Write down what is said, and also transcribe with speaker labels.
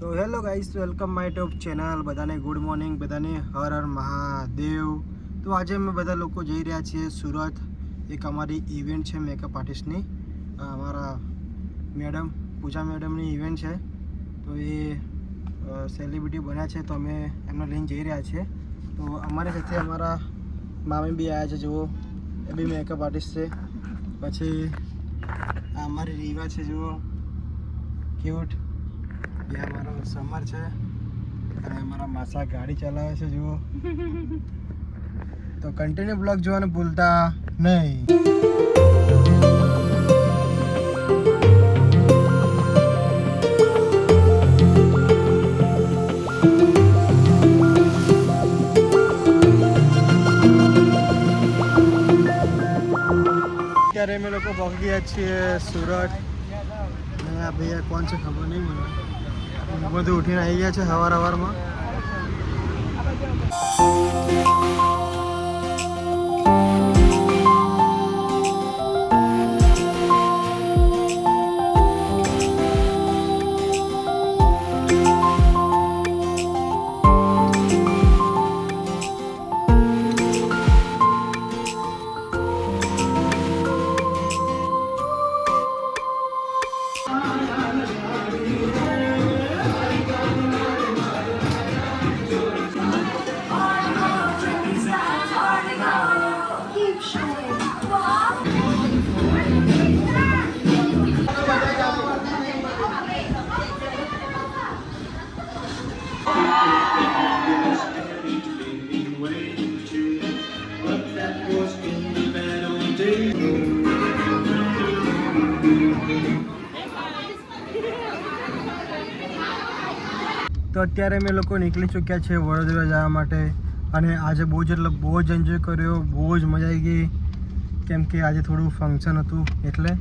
Speaker 1: તો hello guys, welcome my YouTube channel. બધાને good morning, બધાને હર હર મહાદેવ. તો આજે અમે બધા લોકો જઈ રહ્યા છીએ સુરત. એક અમારી ઇવેન્ટ છે મેકઅપ આર્ટિસ્ટની, અમારા મેડમ પૂજા મેડમની ઇવેન્ટ છે. તો એ સેલિબ્રિટી બન્યા છે, તો અમે એમને લઈને જઈ રહ્યા છીએ. તો અમારી સાથે અમારા મામી બી આવ્યા છે, જુઓ, એ બી મેકઅપ આર્ટિસ્ટ છે. પછી આ અમારી રીવા છે, જુઓ, ક્યુટ. બે અમારો સમર છે અને અમારા માસા ગાડી ચલાવે છે, જુઓ. તો કન્ટિન્યુ બ્લોગ જોવાનું ભૂલતા નહીં. અત્યારે અમે લોકો પહોંચી ગયા છીએ સુરત. અને આ ભૈયા કોણ છે ખબર નહીં મને. બધું ઉઠીને આવી ગયા છે સવારમાં. તો અત્યારે અમે લોકો નીકળી ચૂક્યા છે વડોદરા જવા માટે. અને આજે બહુ જ એન્જોય કર્યો, બહુ જ મજા આવી ગઈ, કેમ કે આજે થોડું ફંક્શન હતું એટલે.